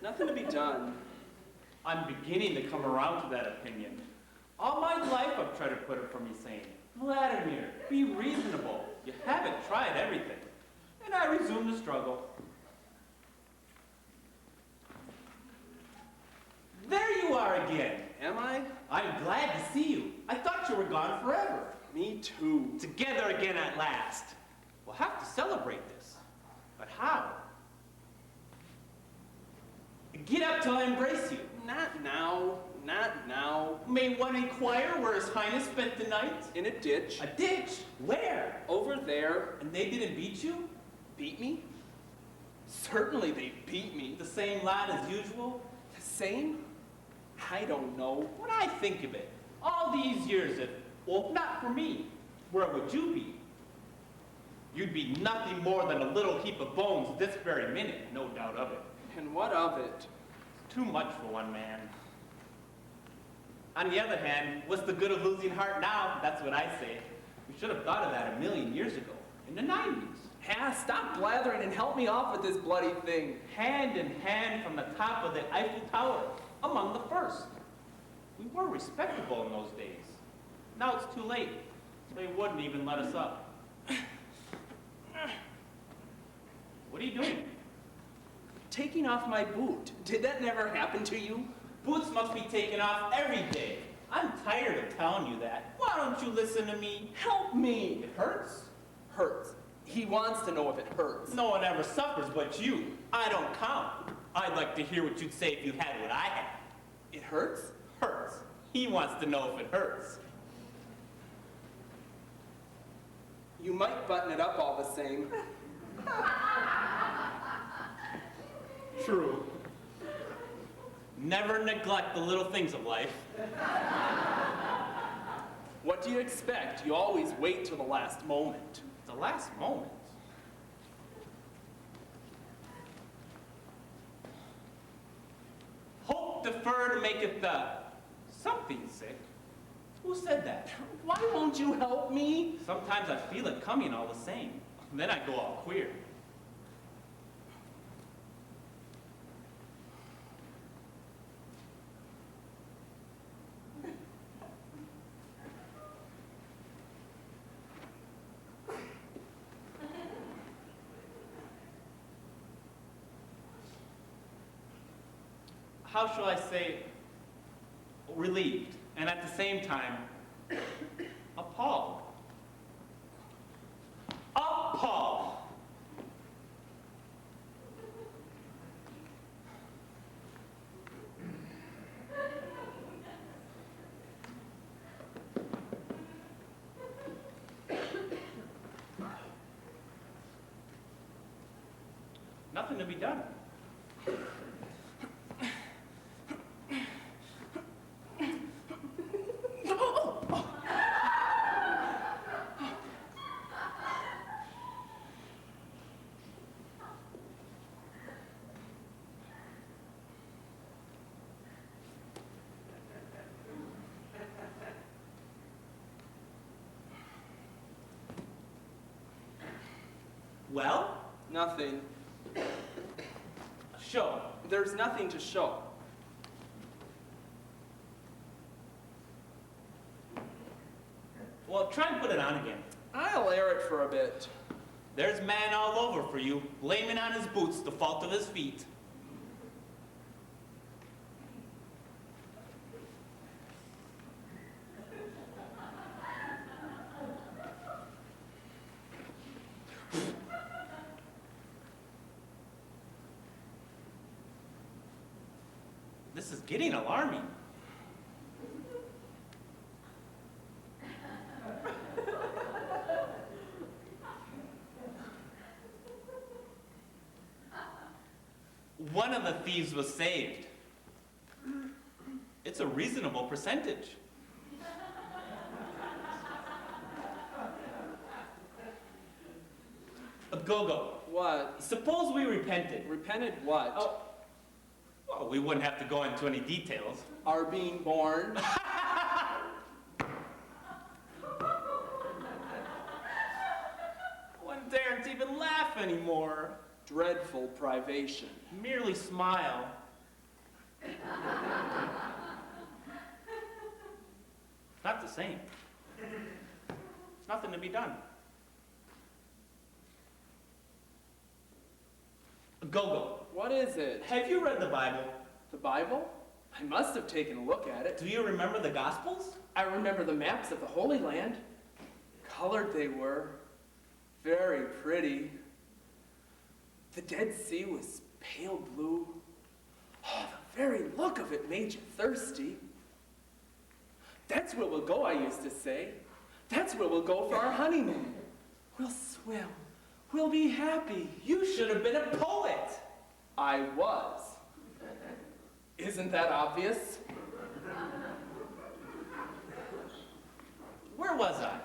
Nothing to be done. I'm beginning to come around to that opinion. All my life I've tried to put it from you saying, Vladimir, be reasonable. You haven't tried everything. And I resume the struggle. There you are again. Am I? I'm glad to see you. I thought you were gone forever. Me too. Together again at last. We'll have to celebrate this. But how? Get up till I embrace you. Not now. Not now. May one inquire where His Highness spent the night? In a ditch. A ditch? Where? Over there. And they didn't beat you? Beat me? Certainly they beat me. The same lad as usual? The same? I don't know. When I think of it, all these years, well, not for me, where would you be? You'd be nothing more than a little heap of bones this very minute, no doubt of it. And what of it? Too much for one man. On the other hand, what's the good of losing heart now? That's what I say. We should have thought of that a million years ago, in the 90s. Stop blathering and help me off with this bloody thing. Hand in hand from the top of the Eiffel Tower, among the first. We were respectable in those days. Now it's too late. They wouldn't even let us up. What are you doing? Taking off my boot. Did that never happen to you? Boots must be taken off every day. I'm tired of telling you that. Why don't you listen to me? Help me. It hurts? Hurts. He wants to know if it hurts. No one ever suffers but you. I don't count. I'd like to hear what you'd say if you had what I had. It hurts? Hurts. He wants to know if it hurts. You might button it up all the same. True. Never neglect the little things of life. What do you expect? You always wait till the last moment. The last moment. Hope deferred maketh something sick. Who said that? Why won't you help me? Sometimes I feel it coming all the same. Then I go all queer. How shall I say, relieved, and at the same time, appalled. Appalled! Nothing to be done. Well? Nothing. Show. There's nothing to show. Well, try and put it on again. I'll air it for a bit. There's man all over for you, blaming on his boots the fault of his feet. This is getting alarming. One of the thieves was saved. It's a reasonable percentage. Gogo. What? Suppose we repented. Repented what? Oh, well, we wouldn't have to go into any details. Are being born. One daren't even laugh anymore. Dreadful privation. Merely smile. It's not the same. There's nothing to be done. Go-Go, What is it? have you read the Bible? The Bible? I must have taken a look at it. Do you remember the Gospels? I remember the maps of the Holy Land. Colored they were. Very pretty. The Dead Sea was pale blue. Oh, the very look of it made you thirsty. That's where we'll go, I used to say. That's where we'll go for our honeymoon. We'll swim. We'll be happy. You should have been a poet. I was. Isn't that obvious? Where was I?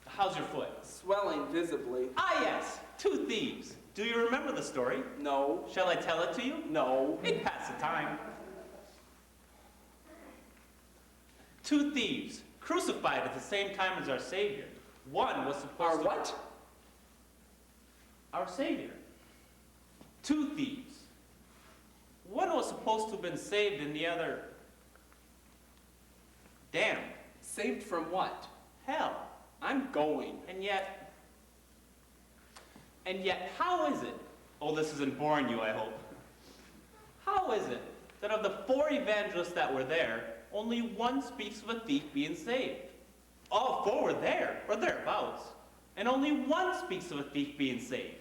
How's your foot? Swelling visibly. Ah, yes, 2 thieves. Do you remember the story? No. Shall I tell it to you? No. It passed the time. 2 thieves, crucified at the same time as our Savior. One was supposed Our to... what? Our Savior. 2 thieves. One was supposed to have been saved and the other... damned. Saved from what? Hell. I'm going. And yet, how is it? Oh, this isn't boring you, I hope. How is it that of the 4 evangelists that were there, only one speaks of a thief being saved? All 4 were there, or thereabouts, and only one speaks of a thief being saved.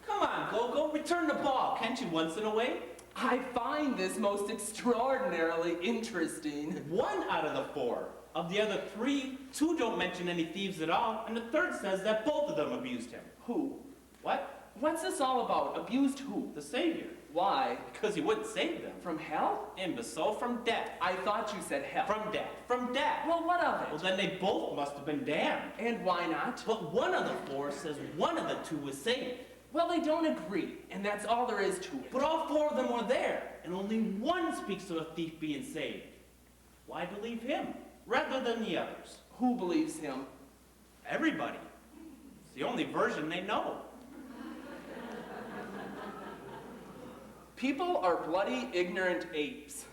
Come on, Go-Go, return the ball, can't you once in a way? I find this most extraordinarily interesting. 1 out of the 4. Of the other 3, 2 don't mention any thieves at all, and the 3rd says that both of them abused him. Who? What? What's this all about? Abused who? The Savior. Why? Because he wouldn't save them. From hell? Imbecile, from death. I thought you said hell. From death. From death. Well, what of it? Well, then they both must have been damned. And why not? But 1 of the 4 says 1 of the 2 was saved. Well, they don't agree, and that's all there is to it. But all 4 of them were there, and only 1 speaks of a thief being saved. Why believe him, rather than the others? Who believes him? Everybody. It's the only version they know. People are bloody, ignorant apes.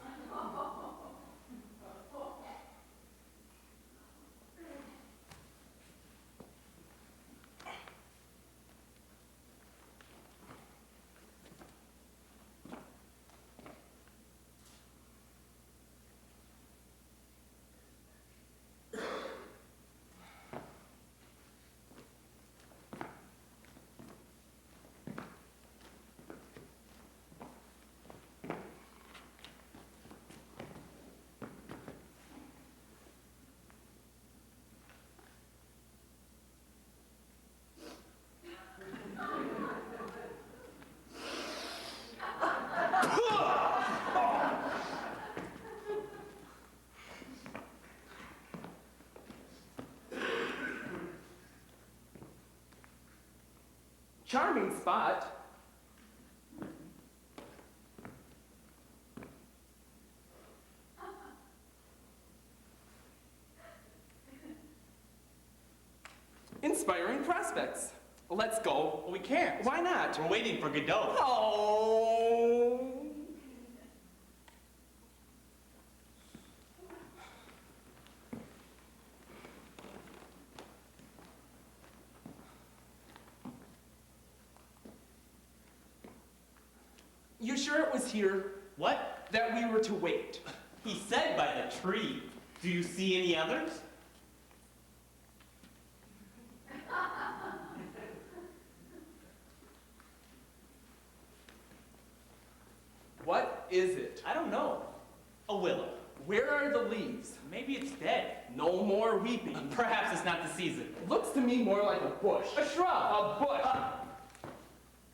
Charming spot. Inspiring prospects. Let's go. Well, we can't. Why not? We're waiting for Godot. Oh. You sure it was here What? that we were to wait? He said by the tree. Do you see any others? What is it? I don't know. A willow. Where are the leaves? Maybe it's dead. No more weeping. Perhaps it's not the season. Looks to me more like a bush. A shrub. A bush.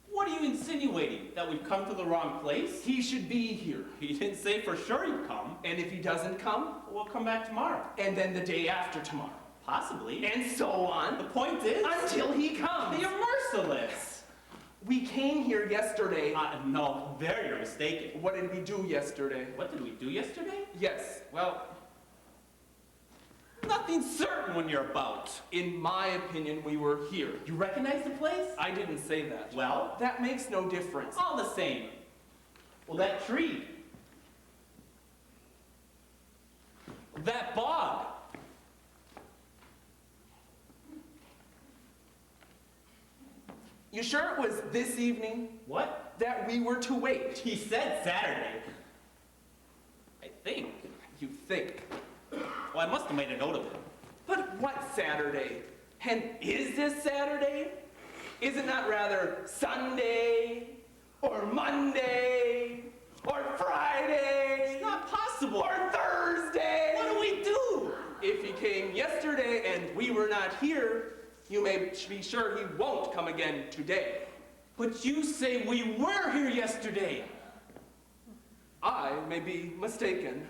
What are you insinuating? That we've come to the wrong place? He should be here. He didn't say for sure he'd come. And if he doesn't come, We'll come back tomorrow. and then the day after tomorrow. Possibly. And so The on, point is... until he comes. You're merciless. We came here yesterday. No, there you're mistaken. What did we do yesterday? What did we do yesterday? Yes, Well, Nothing's certain when you're about. In my opinion, we were here. You recognize the place? I didn't say that. Well, That makes no difference. all the same. Well, that tree. That bog. You sure it was this evening What? that we were to wait? He said Saturday. I think. You think. Well, I must have made a note of it. But what Saturday? And is this Saturday? Is it not rather Sunday? Or Monday? Or Friday? It's not possible. Or Thursday? What do we do? If he came yesterday and we were not here, you may be sure he won't come again today. But you say we were here yesterday. I may be mistaken.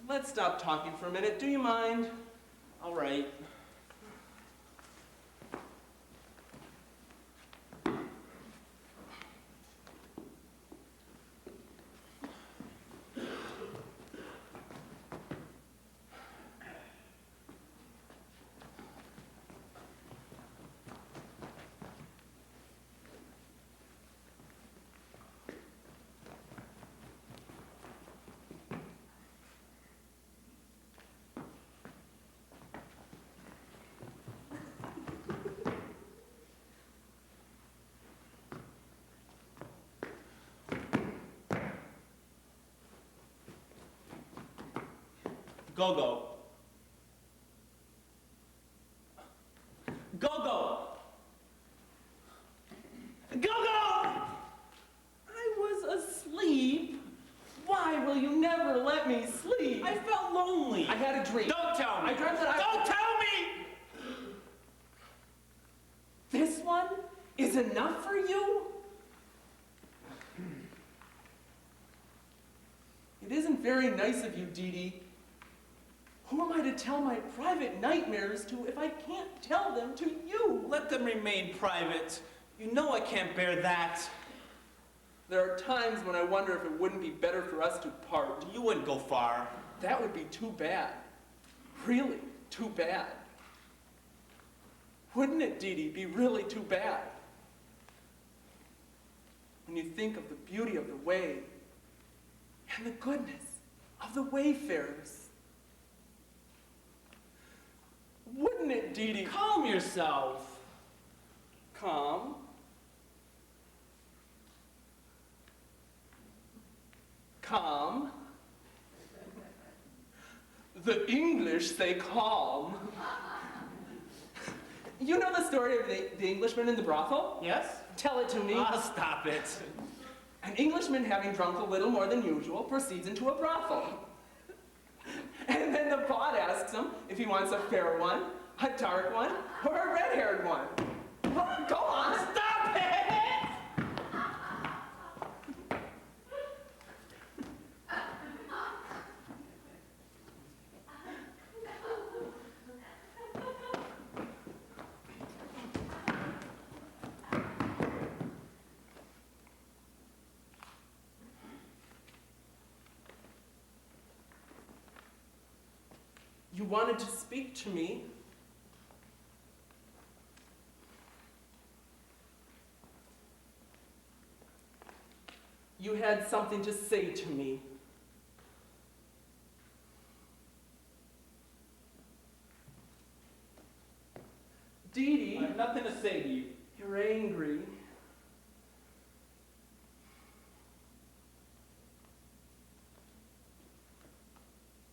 Let's stop talking for a minute. Do you mind? All right. Go-go. Go-go! Go-go! I was asleep. Why will you never let me sleep? I felt lonely. I had a dream. Don't tell me. I dreamt that I... Don't tell me! This one is enough for you? It isn't very nice of you, Dee Dee. Who am I to tell my private nightmares to if I can't tell them to you? Let them remain private. You know I can't bear that. There are times when I wonder if it wouldn't be better for us to part. You wouldn't go far. That would be too bad. Really, too bad. Wouldn't it, Dee Dee, be really too bad? When you think of the beauty of the way and the goodness of the wayfarers. Wouldn't it, Dee Dee? Calm yourself. Calm. Calm. The English say calm. You know the story of the Englishman in the brothel? Yes? Tell it to me. Ah, stop it. An Englishman, having drunk a little more than usual, proceeds into a brothel. And then the bot asks him if he wants a fair one, a dark one, or a red-haired one. Well, go on. Stop it! You wanted to speak to me. You had something to say to me. Dee Dee, I have nothing to say to you. you're angry.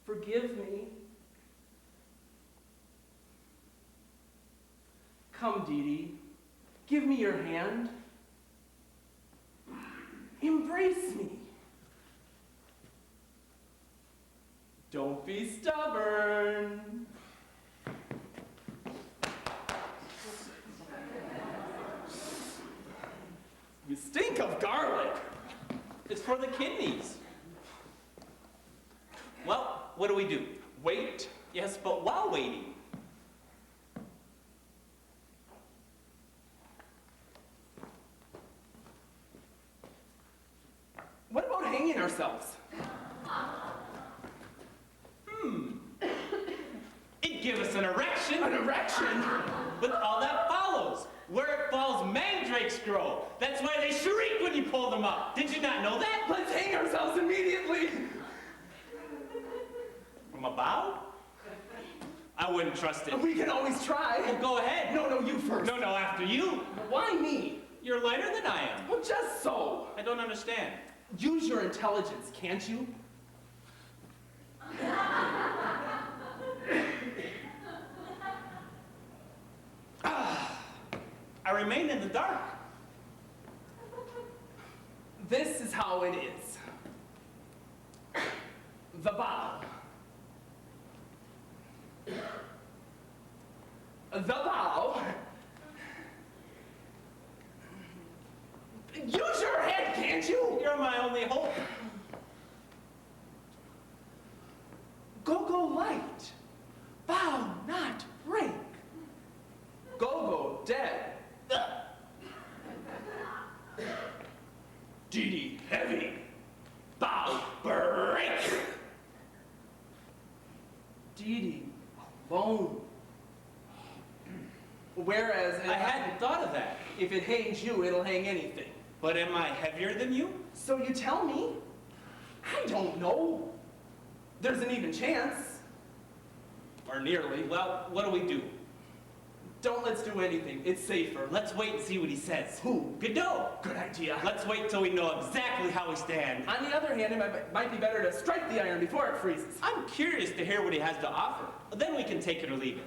Forgive me. Come, Dee Dee. Give me your hand. Embrace me. Don't be stubborn. You stink of garlic. It's for the kidneys. Well, what do we do? Wait. Yes, but while waiting, What about hanging ourselves? give us an erection. An erection? With all that follows. Where it falls, mandrakes grow. That's why they shriek when you pull them up. Did you not know that? Let's hang ourselves immediately. From a bough? I wouldn't trust it. We can always try. Well, go ahead. No, you first. No, after you. Why me? You're lighter than I am. Well, just so. I don't understand. Use your intelligence, can't you? I remain in the dark. This is how it is. The bow. The bow. Use your head, can't you? You're my only hope. Go light. Bow not break. Go dead. Dee heavy. Bow break. Dee alone. Whereas I hadn't thought of that. if it hangs you, it'll hang anything. But am I heavier than you? So you tell me? I don't know. There's an even chance. Or nearly. Well, what do we do? Let's do anything. It's safer. Let's wait and see what he says. Who? Godot. Good idea. Let's wait till we know exactly how we stand. On the other hand, it might be better to strike the iron before it freezes. I'm curious to hear what he has to offer. Then we can take it or leave it.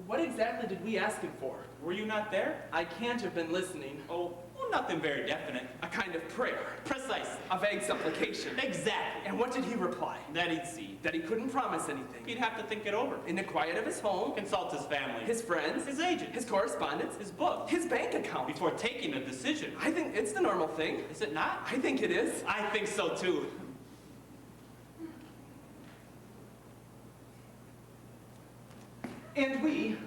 What exactly did we ask him for? Were you not there? I can't have been listening. Oh, well, nothing very definite. A kind of prayer. Precisely. A vague supplication. Exactly. And what did he reply? That he'd see. That he couldn't promise anything. He'd have to think it over. In the quiet of his home, Consult his family. his friends, His agent. his correspondence, His book. his bank account. Before taking a decision. I think it's the normal thing. Is it not? I think it is. I think so too. And we,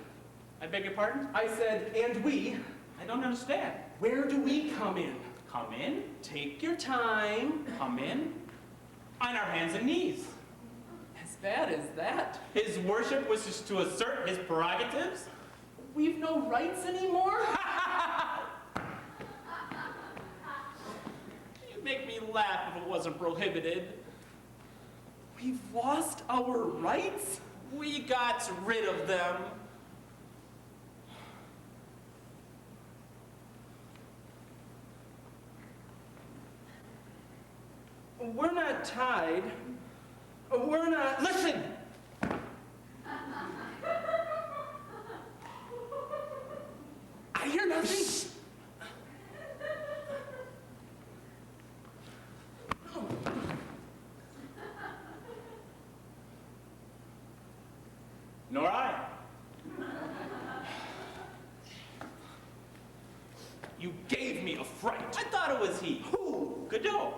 I beg your pardon? I said, and we, I don't understand. where do we come in? Come in? Take your time. Come in? On our hands and knees. As bad as that? His worship wishes to assert his prerogatives? We've no rights anymore? You'd make me laugh if it wasn't prohibited. We've lost our rights? We got rid of them. We're not tied. We're not... Listen! I hear nothing. Nor I. You gave me a fright. I thought it was he. Who? Godot.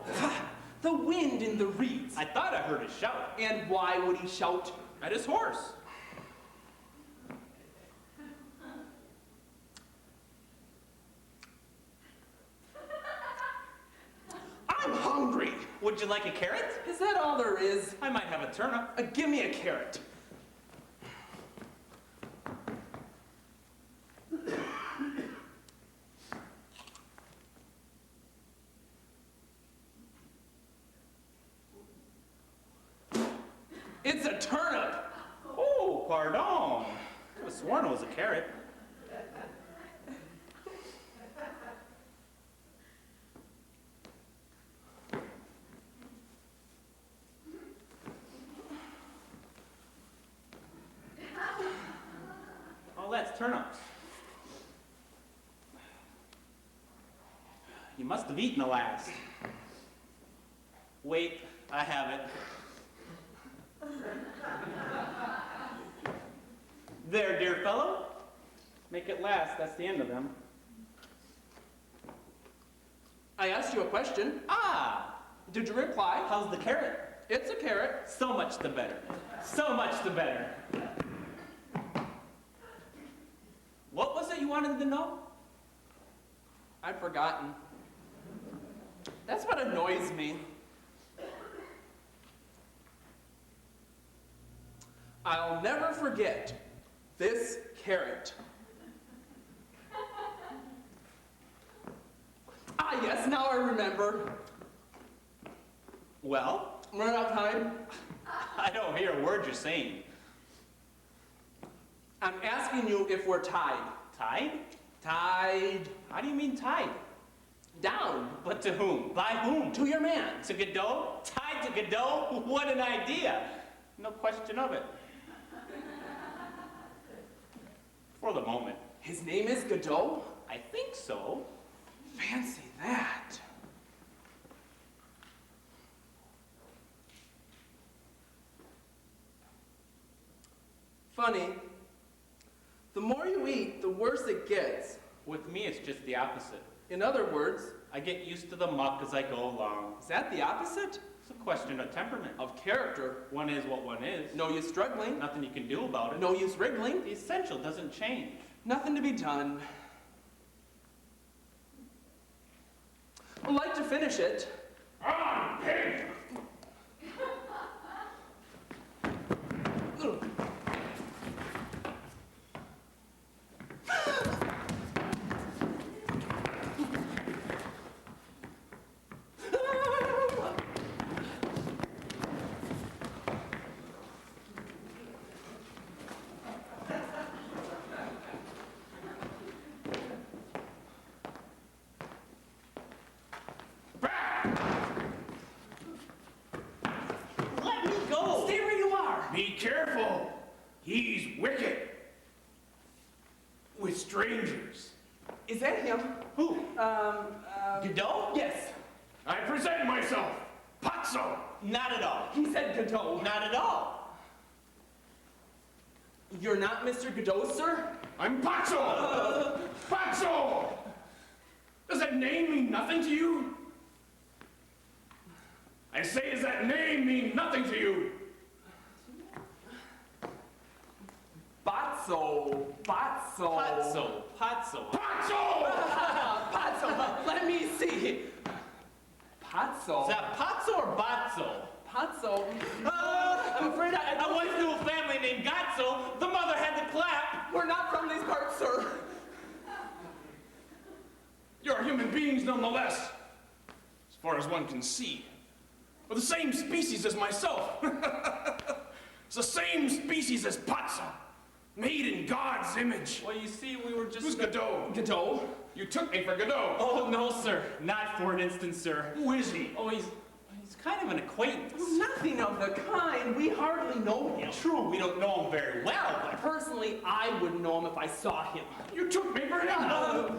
The wind in the reeds. I thought I heard a shout. And why would he shout? At his horse. I'm hungry. Would you like a carrot? Is that all there is? I might have a turnip. Give me a carrot. It's a turnip. Oh, pardon. I could have sworn it was a carrot. Oh, that's turnips. You must have eaten the last. Wait, I have it. There, dear fellow. Make it last. That's the end of them. I asked you a question. Ah! Did you reply? How's the carrot? It's a carrot. So much the better. So much the better. What was it you wanted to know? I'd forgotten. That's what annoys me. I'll never forget this carrot. Ah, yes, now I remember. Well, Run out of time. I don't hear a word you're saying. I'm asking you if we're tied. Tied? Tied How do you mean tied? down But to whom? By whom? to your man. To Godot? Tied to Godot? What an idea! No question of it. For the moment. His name is Godot? I think so. Fancy that. Funny. The more you eat, the worse it gets. With me, it's just the opposite. In other words, I get used to the muck as I go along. is that the opposite? It's a question of temperament. Of character. One is what one is. No use struggling. Nothing you can do about it. No use wriggling. The essential doesn't change. Nothing to be done. I'd like to finish it. On, pig! Ugh. Let me go! Stay where you are. Be careful. He's wicked. With strangers. Is that him? Who? Godot? Yes. I present myself. Pazzo. Not at all. He said Godot. Not at all. You're not Mr. Godot, sir? I'm Pazzo. Pazzo. Does that name mean nothing to you? I say, does that name mean nothing to you? Bazzo. Bazzo. Pazzo. Pazzo. Pazzo! Pazzo. Let me see. Pazzo. Is that Pazzo or Bazzo? Pazzo. I'm afraid I I once knew a family named Gazzo. The mother had to clap. We're not from these parts, sir. You're human beings nonetheless. As far as one can see. We're the same species as myself. It's the same species as Pazzo. Made in God's image. Well, you see, we were just... Who's Godot? Godot? You took me for Godot. Oh, no, sir. Not for an instant, sir. Who is he? Oh, he's kind of an acquaintance. Nothing of the kind. We hardly know him. True, we don't know him very well, but... Personally, I wouldn't know him if I saw him. You took me for him.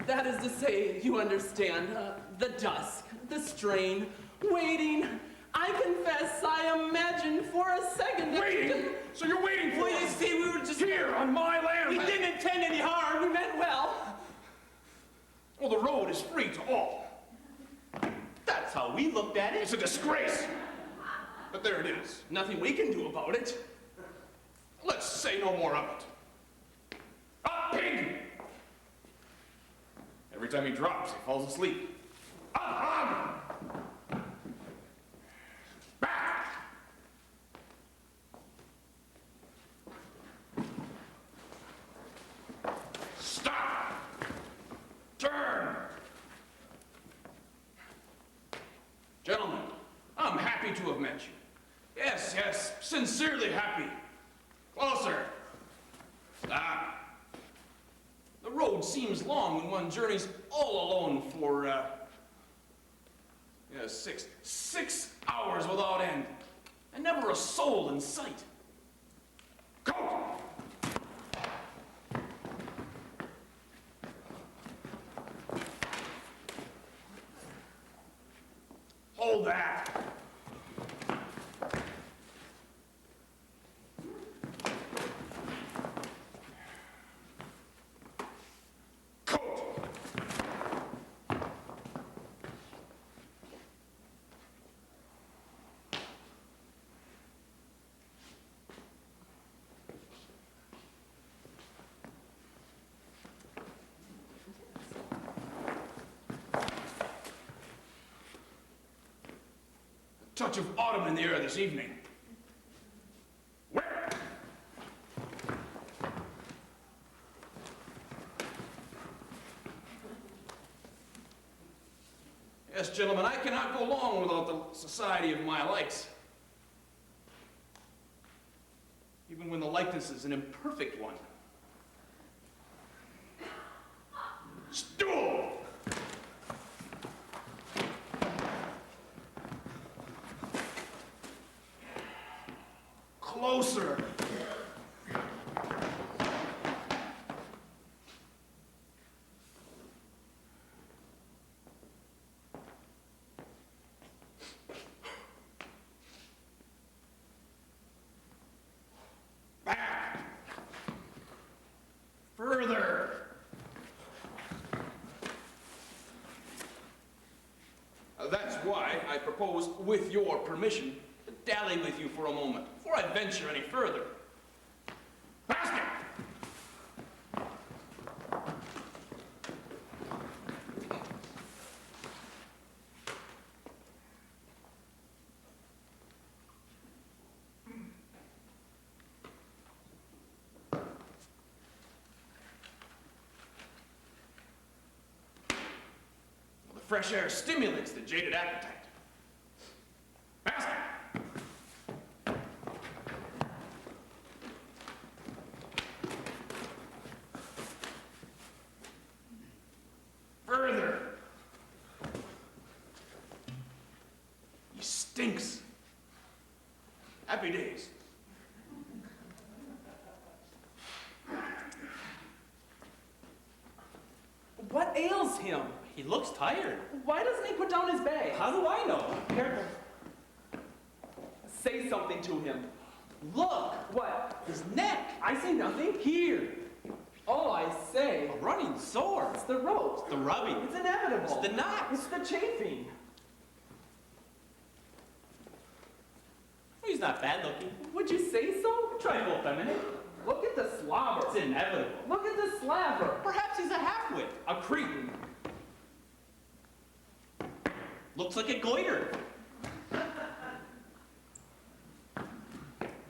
That is to say, you understand, the dusk, the strain, waiting. I confess I imagined for a second that Waiting? So you're waiting for Well, you us? see, we were just... Here, on my land. We didn't intend any harm. we meant well. Well, the road is free to all. That's how we looked at It's it. a disgrace. But there it is. Nothing we can do about it. Let's say no more of it. Up, pig! Every time he drops, he falls asleep. Up, hog! Back! Stop! Turn! Gentlemen, I'm happy to have met you. Yes, yes, sincerely happy. Closer. Ah. The road seems long when one journeys all alone for, 6 hours without end, and never a soul in sight. Go! Hold that. Coat. Touch of autumn in the air this evening. Where? Yes, gentlemen, I cannot go long without the society of my likes. Even when the likeness is an imperfect one. Stool! Closer! Back! Further! That's why I propose, with your permission, to dally with you for a moment, before I venture any further. Basket! The fresh air stimulates the jaded appetite. Basket! Further! He stinks. Happy days. What ails him? He looks tired. Why doesn't he put down his bag? How do I know? Careful. Say something to him. Look, What? his neck. I see nothing. Here. All I say, A running sore. it's the rope. The rubbing. It's inevitable. It's the knots. It's the chafing. He's not bad looking. Would you say so? Trifle feminine. Look at the slobber. It's inevitable. Look at the slabber. Perhaps he's a halfwit. A cretin. Looks like a goiter.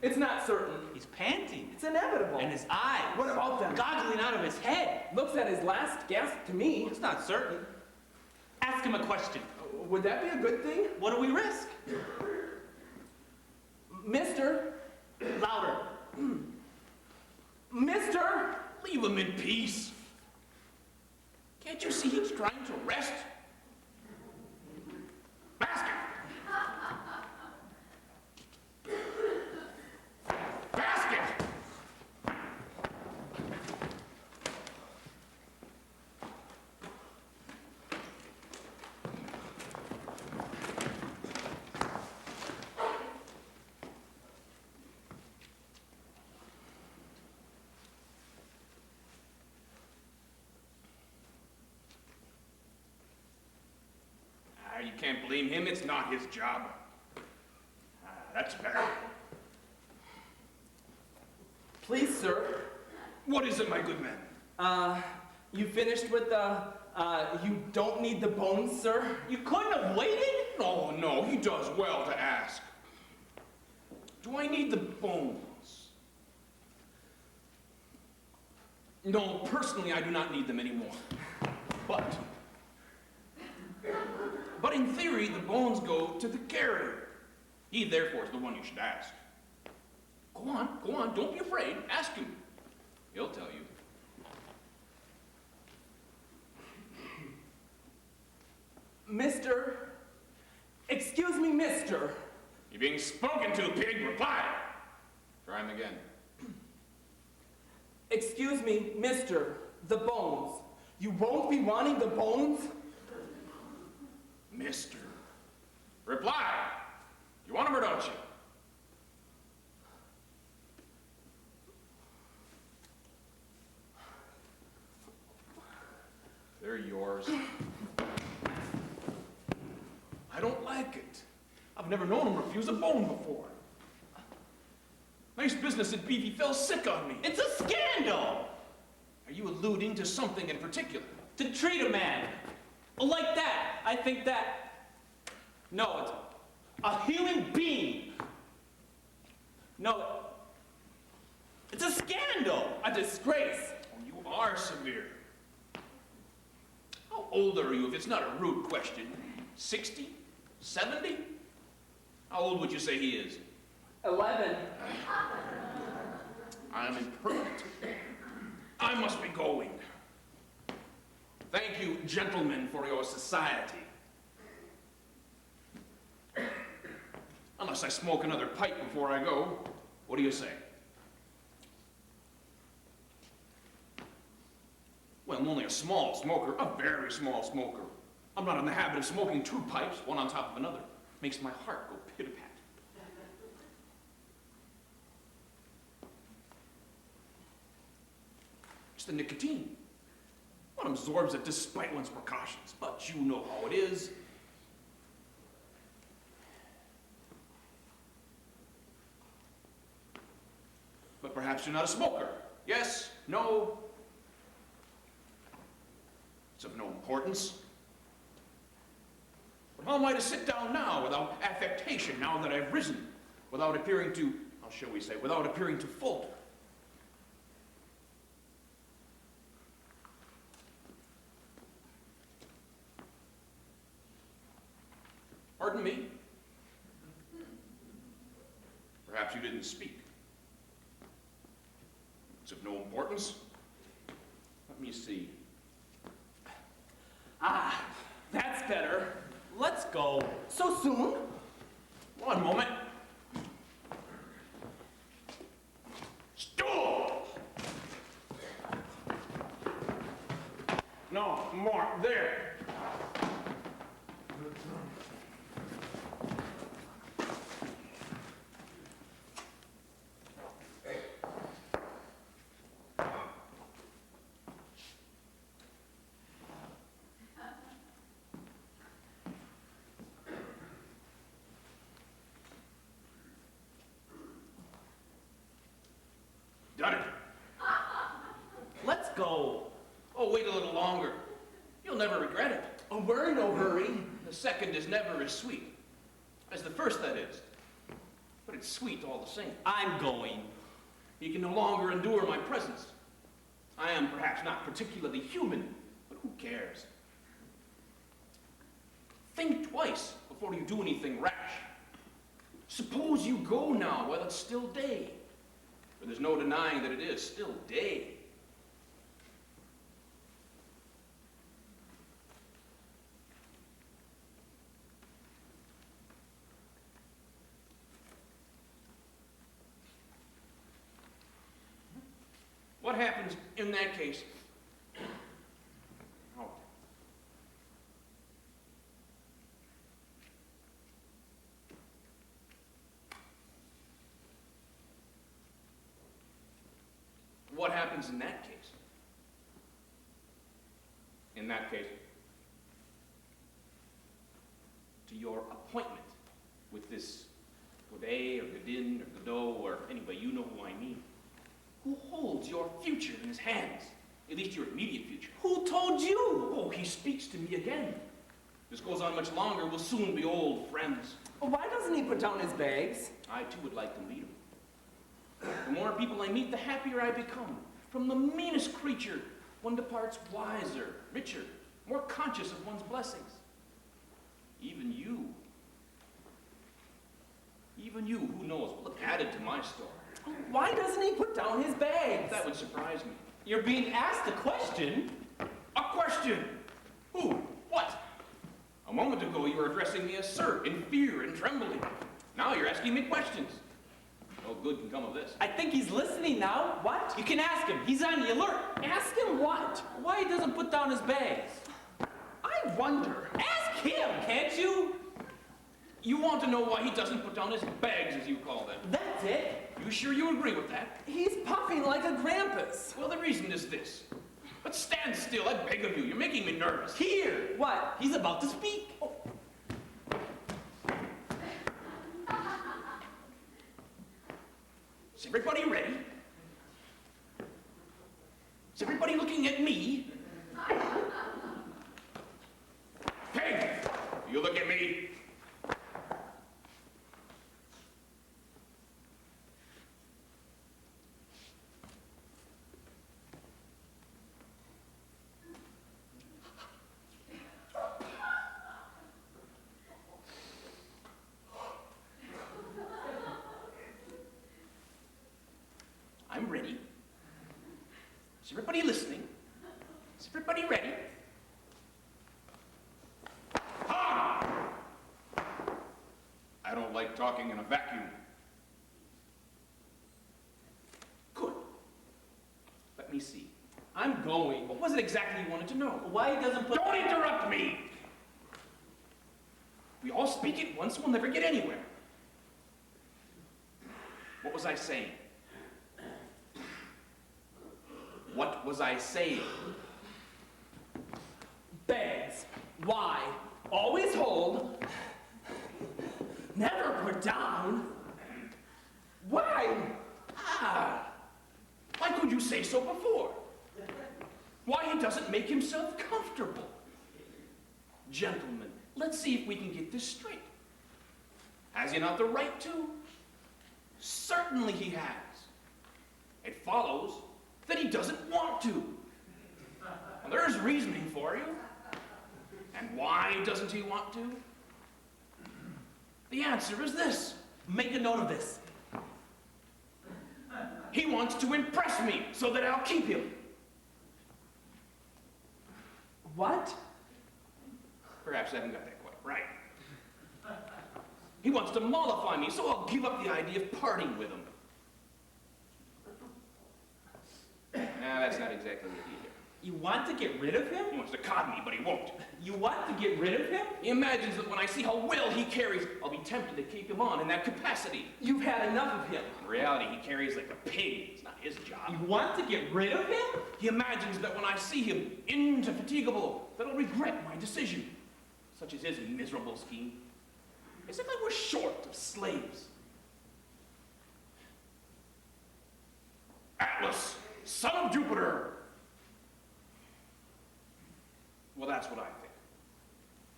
It's not certain. He's panting. It's inevitable. And his eyes. What about them? Goggling out of his head. Looks at his last gasp to me. It's not certain. Ask him a question. Would that be a good thing? What do we risk? Mister? Louder. Mister? Leave him in peace. Can't you see he's trying to rest? Basket! Basket! You can't blame him, it's not his job. That's better. Please, sir. What is it, my good man? You finished with the, you don't need the bones, sir? You couldn't have waited? Oh, no, he does well to ask. Do I need the bones? No, personally, I do not need them anymore. But in theory, the bones go to the carrier. He, therefore, is the one you should ask. Go on, don't be afraid. Ask him. He'll tell you. Mister? Excuse me, mister. You're being spoken to, pig. Reply. Try him again. Excuse me, mister. The bones. You won't be wanting the bones? Mister. Reply. You want him or don't you? They're yours. I don't like it. I've never known him refuse a bone before. Nice business at Beefy fell sick on me. It's a scandal! Are you alluding to something in particular? To treat a man like that, I think that... No, it's a human being. No, it's a scandal. A disgrace. Oh, you are severe. How old are you, if it's not a rude question? 60? 70? How old would you say he is? 11. I am impertinent. I must be going. Thank you, gentlemen, for your society. Unless I smoke another pipe before I go. What do you say? Well, I'm only a small smoker, a very small smoker. I'm not in the habit of smoking 2 pipes, one on top of another. Makes my heart go pit-a-pat. It's the nicotine. One absorbs it despite one's precautions, but you know how it is. But perhaps you're not a smoker. Yes? No? It's of no importance. But how am I to sit down now without affectation, now that I've risen, without appearing to, how shall we say, without appearing to falter? Pardon me? Perhaps you didn't speak. It's of no importance. Let me see. Ah, that's better. Let's go. So soon? One moment. Stool! No, more. There. Done it. Let's go. Oh, wait a little longer. You'll never regret it. Oh, we're in no hurry. The second is never as sweet as the first, that is. But it's sweet all the same. I'm going. You can no longer endure my presence. I am perhaps not particularly human, but who cares? Think twice before you do anything rash. Suppose you go now while it's still day. For there's no denying that it is still day. What happens in that case? Oh. What happens in that case? In that case, to your appointment with this Godet or Godin or Godot or anybody, you know who I mean. Who holds your future in his hands? At least your immediate future. Who told you? Oh, he speaks to me again. If this goes on much longer, we'll soon be old friends. Well, why doesn't he put down his bags? I too would like to meet him. The more people I meet, the happier I become. From the meanest creature, one departs wiser, richer, more conscious of one's blessings. Even you, who knows, will have added to my story. Why doesn't he put down his bags? That would surprise me. You're being asked a question. A question! Who? What? A moment ago you were addressing me as sir, in fear and trembling. Now you're asking me questions. No good can come of this. I think he's listening now. What? You can ask him. He's on the alert. Ask him what? Why he doesn't put down his bags? I wonder. Ask him, can't you? You want to know why he doesn't put down his bags, as you call them. That's it. You sure you agree with that? He's puffing like a grampus. Well, the reason is this. But stand still, I beg of you. You're making me nervous. Here. What? He's about to speak. Oh. Is everybody ready? Is everybody looking at me? Hey, you look at me. I'm ready. Is everybody listening? Is everybody ready? Ha! I don't like talking in a vacuum. Good. Let me see. I'm going. What was it exactly you wanted to know? Why he doesn't put... Don't interrupt me! We all speak at once, we'll never get anywhere. What was I saying? What was I saying? Beds. Why? Always hold. Never put down. Why? Why could you say so before? Why he doesn't make himself comfortable? Gentlemen, let's see if we can get this straight. Has he not the right to? Certainly he has. It follows that he doesn't want to. Well, there's reasoning for you. And why doesn't he want to? The answer is this. Make a note of this. He wants to impress me so that I'll keep him. What? Perhaps I haven't got that quite right. He wants to mollify me, so I'll give up the idea of parting with him. Nah, that's not exactly it either. You want to get rid of him? He wants to cod me, but he won't. You want to get rid of him? He imagines that when I see how well he carries, I'll be tempted to keep him on in that capacity. You've had enough of him. In reality, he carries like a pig. It's not his job. You want to get rid of him? He imagines that when I see him indefatigable, that I'll regret my decision. Such is his miserable scheme. As if I were short of slaves. Atlas, son of Jupiter. Well, that's what I think.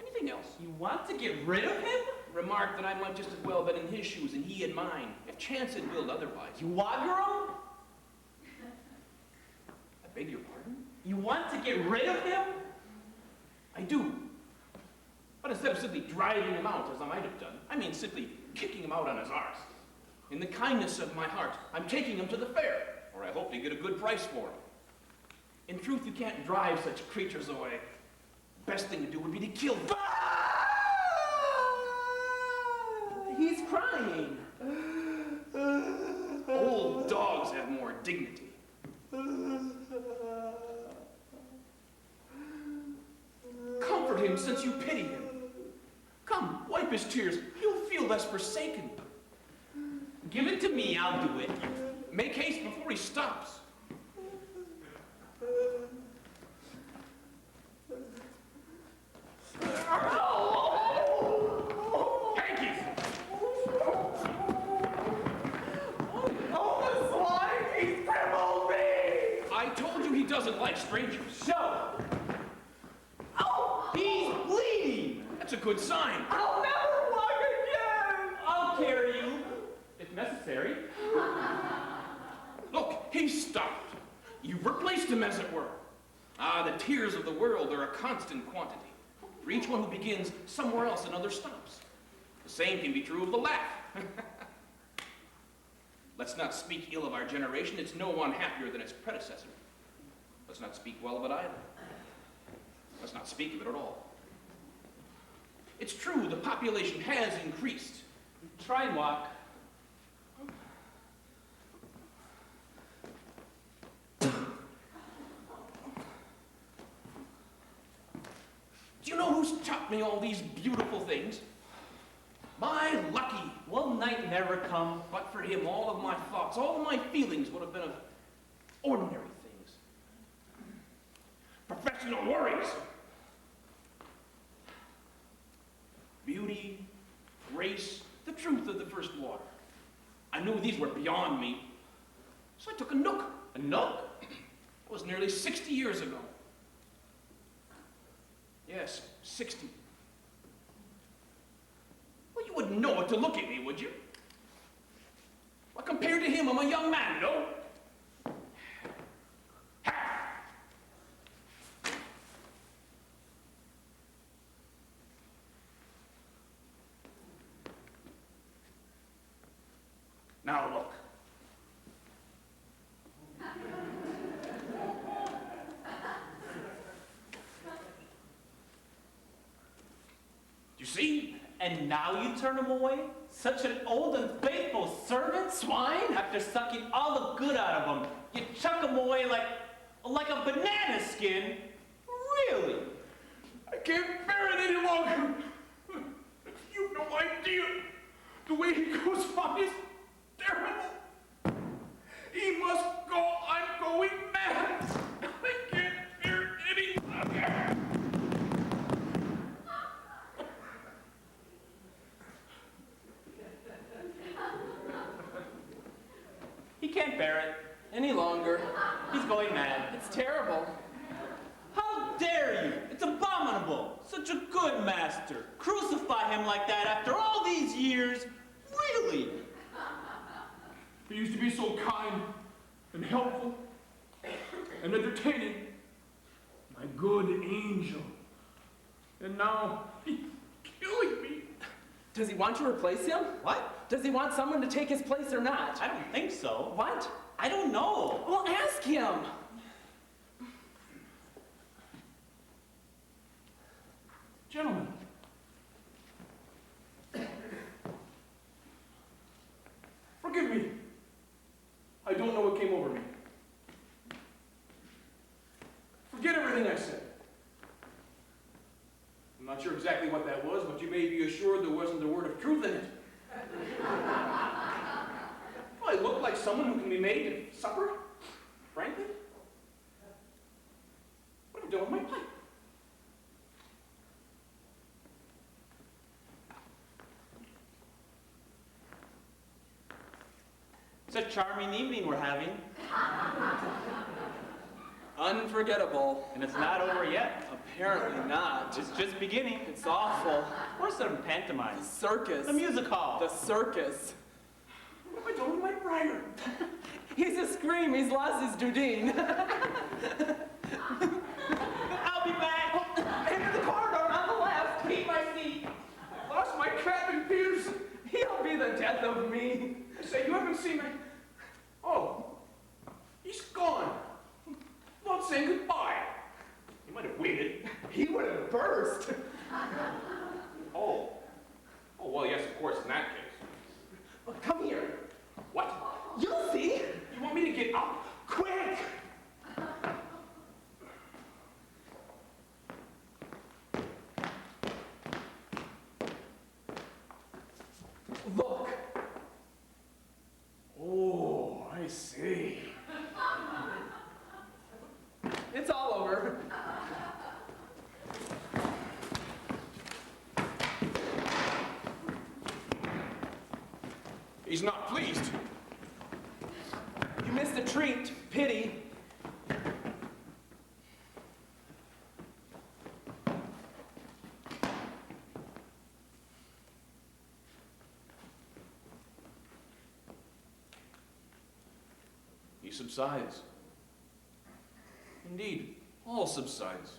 Anything else? You want to get rid of him? Remark that I might just as well have been in his shoes and he in mine, if chance had willed otherwise. You wagger him? I beg your pardon? You want to get rid of him? I do. But instead of simply driving him out, as I might have done, I mean simply kicking him out on his arse. In the kindness of my heart, I'm taking him to the fair, where I hope to get a good price for him. In truth, you can't drive such creatures away. Best thing to do would be to kill them. He's crying. Old dogs have more dignity. Comfort him since you pity him. Come, wipe his tears. You'll feel less forsaken. Give it to me, I'll do it. Make haste before he stops. Hanky! Oh, the swine! He's crippled me! I told you he doesn't like strangers. Show! Oh! He's bleeding! That's a good sign. I'll never walk again! I'll carry you, if necessary. Look, he's stopped. You've replaced him, as it were. Ah, the tears of the world are a constant quantity. For each one who begins, somewhere else another stops. The same can be true of the laugh. Let's not speak ill of our generation. It's no one happier than its predecessor. Let's not speak well of it either. Let's not speak of it at all. It's true, the population has increased. Try and walk. Do you know who's taught me all these beautiful things? My Lucky. Will night never come? But for him, all of my thoughts, all of my feelings would have been of ordinary things. Professional worries. Beauty, grace, the truth of the first water. I knew these were beyond me, so I took a nook. A nook? It was nearly 60 years ago. Yes, 60. Well, you wouldn't know it to look at me, would you? Well, compared to him, I'm a young man, no? Now look. And now you turn him away? Such an old and faithful servant? Swine! After sucking all the good out of him, you chuck him away like a banana skin? Really? I can't bear it any longer. You've no idea. The way he goes on is terrible. He must go. I'm going mad. I can't bear it any longer. He can't bear it. Any longer. He's going mad. It's terrible. How dare you? It's abominable. Such a good master. Crucify him like that after all these years? Really? He used to be so kind and helpful and entertaining. My good angel. And now he's killing me. Does he want to replace him? What? Does he want someone to take his place or not? I don't think so. What? I don't know. Well, ask him. Gentlemen. Forgive me. I don't know what came over me. Forget everything I said. I'm not sure exactly what that was, but you may be assured there wasn't a word of truth in it. Well, I look like someone who can be made to supper, frankly. What have I done with my pipe? It's a charming evening we're having, Unforgettable. and it's not over yet. Apparently not. It's just beginning. It's awful. We're some The pantomime. circus. The music hall. The circus. What have I done with my briar? He's a scream. He's lost his Dudine. I'll be back. Into the corridor on the left. Keep my seat. Lost my cap and Peters. He'll be the death of me. I say, you haven't seen my... Oh, he's gone. Not saying goodbye. He might have waited. He would have burst. Oh. Oh, well, yes, of course, in that case. Well, come here. What? You'll see. You want me to get up? Quick. Look. Oh, I see. It's all over. He's not pleased. You missed a treat. Pity. He subsides. Indeed, all subsides.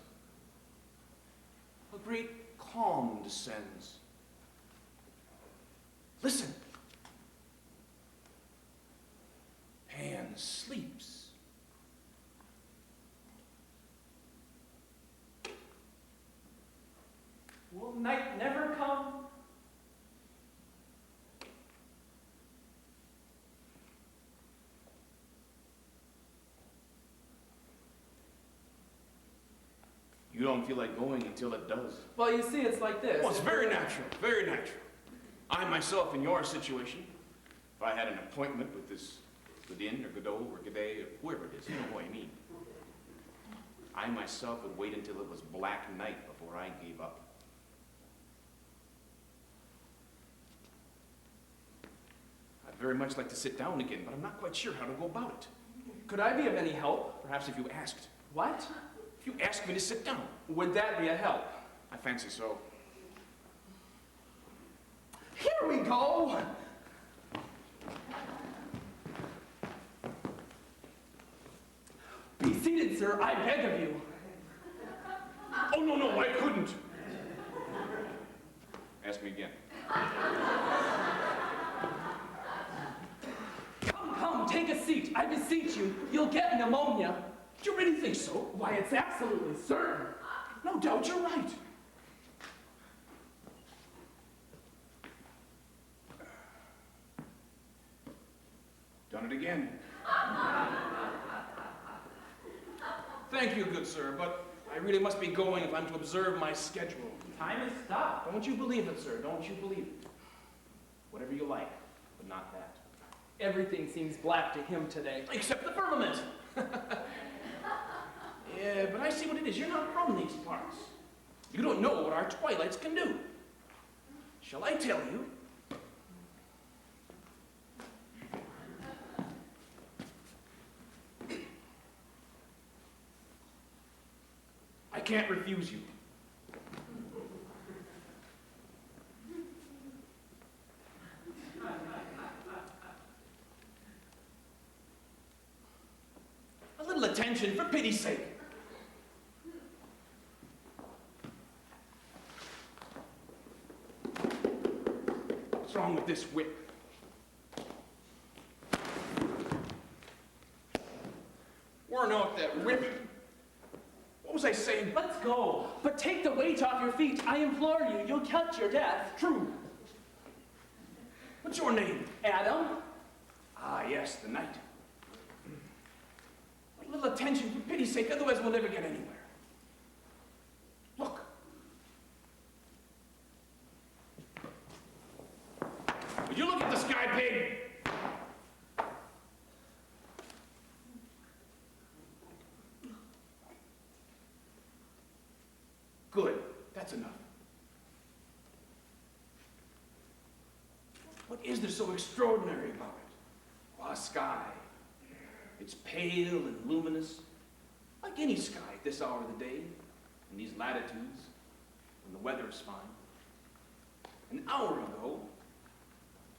A great calm descends. Listen. Pan sleeps. Will night never come? You don't feel like going until it does. Well, you see, it's like this. Well, it's very natural, very natural. I myself, in your situation, if I had an appointment with this Godin or Godot or Godet or whoever it is, you know who I mean. I myself would wait until it was black night before I gave up. I'd very much like to sit down again, but I'm not quite sure how to go about it. Could I be of any help? Perhaps if you asked. What? If you asked me to sit down. Would that be a help? I fancy so. Here we go. Be seated, sir. I beg of you. Oh, no, I couldn't. Ask me again. Come, take a seat. I beseech you. You'll get pneumonia. Do you really think so? Why, it's absolutely certain. No doubt you're right. Done it again. Thank you, good sir, but I really must be going if I'm to observe my schedule. Time has stopped. Don't you believe it, sir. Don't you believe it. Whatever you like, but not that. Everything seems black to him today. Except the firmament. Yeah, but I see what it is. You're not from these parts. You don't know what our twilights can do. Shall I tell you? I can't refuse you. A little attention, for pity's sake. What's wrong with this whip? Worn out that whip. What was I saying? Let's go. But take the weight off your feet. I implore you. You'll catch your death. True. What's your name? Adam? Ah, yes, the knight. A little attention, for pity's sake, otherwise we'll never get anywhere. Look. Would you look at the sky, pig? Good. That's enough. What is there so extraordinary about it? Well, a sky. It's pale and luminous, like any sky at this hour of the day, in these latitudes, when the weather is fine. An hour ago,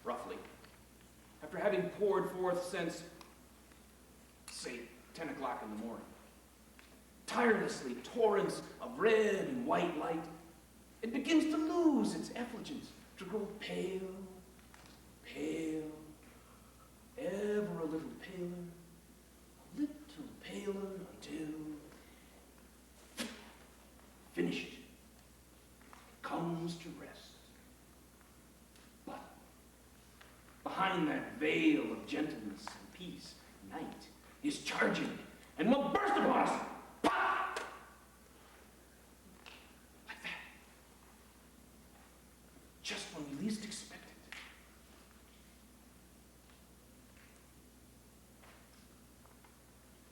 roughly, after having poured forth since, say, 10 o'clock in the morning, tirelessly torrents of red and white light, it begins to lose its effulgence, to grow pale, pale, ever a little paler, a little paler until, finished, comes to rest. But behind that veil of gentleness and peace, night is charging and will burst upon us. Pop! Like that. Just when we least expect it.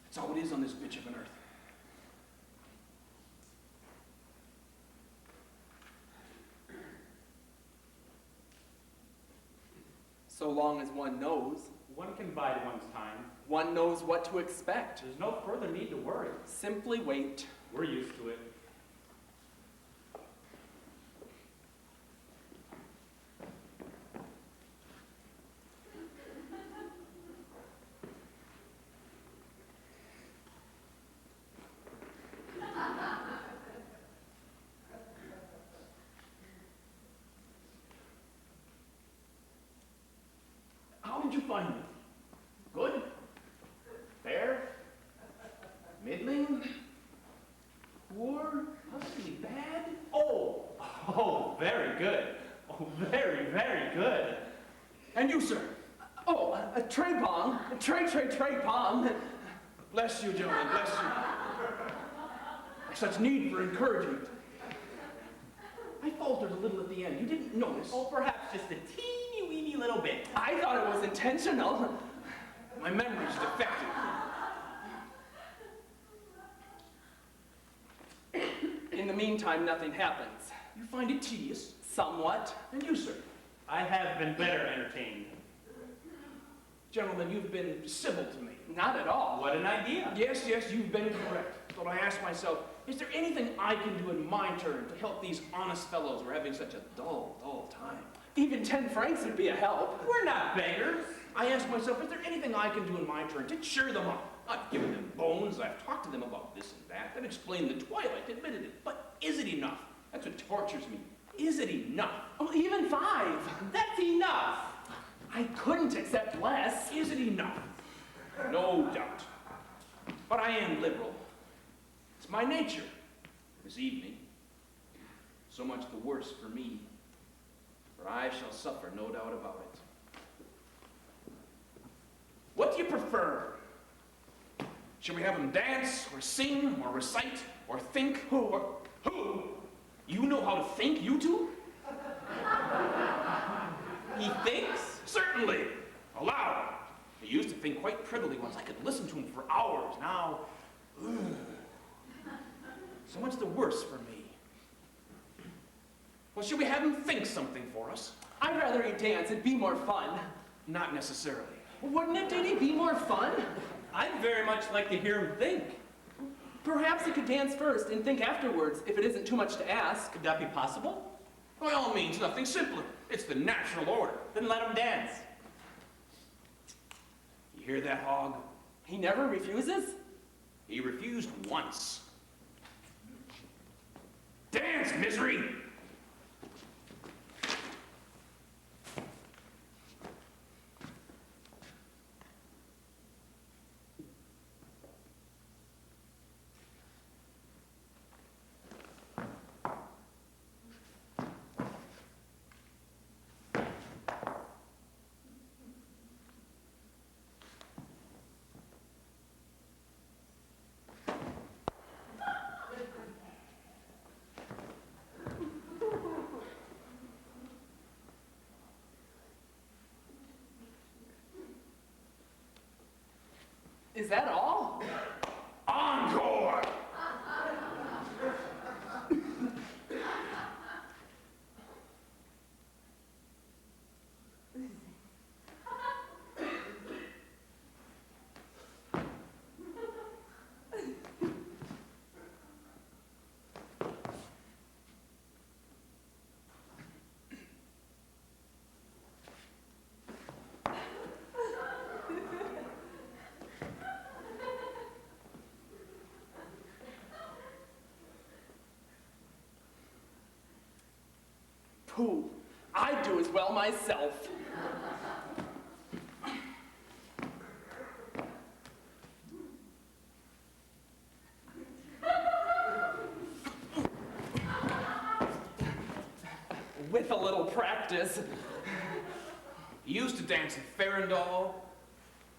That's all it is on this bitch of an earth. So long as one knows, One can bide one's time. one knows what to expect. There's no further need to worry. Simply wait. We're used to it. How did you find me? Good? Fair? Middling? Poor? Possibly bad? Oh, very good. Oh, very, very good. And you, sir? Oh, a tray bomb. Tray bomb. Bless you, gentlemen, bless you. Such need for encouragement. I faltered a little at the end. You didn't notice. Oh, perhaps just a teeny weeny little bit. I thought it was intentional. My memory's defective. In the meantime, nothing happens. You find it tedious. Somewhat. And you, sir? I have been better entertained. Gentlemen, you've been civil to me. Not at all. What an idea. Yes, you've been correct. But I ask myself, is there anything I can do in my turn to help these honest fellows who are having such a dull time? Even 10 francs would be a help. We're not beggars. I ask myself, is there anything I can do in my turn to cheer them up? I've given them bones, I've talked to them about this and that, I've explained the twilight, admitted it. But is it enough? That's what tortures me. Is it enough? Oh, even 5. That's enough. I couldn't accept less. Is it enough? No doubt. But I am liberal. It's my nature. This evening, so much the worse for me, for I shall suffer, no doubt about it. prefer? Shall we have him dance, or sing, or recite, or think? Who? You know how to think, you two? He thinks? Certainly. Aloud. He used to think quite prettily once. I could listen to him for hours. Now, so much the worse for me. Well, should we have him think something for us? I'd rather he dance. It'd be more fun. Not necessarily. Wouldn't it, Diddy, be more fun? I'd very much like to hear him think. Perhaps he could dance first and think afterwards, if it isn't too much to ask. Could that be possible? By all means, nothing simpler. It's the natural order. Then let him dance. You hear that, Hog? He never refuses? He refused once. Dance, misery! Is that all? Encore! Pooh, I'd do as well myself. With a little practice. He used to dance the farandole,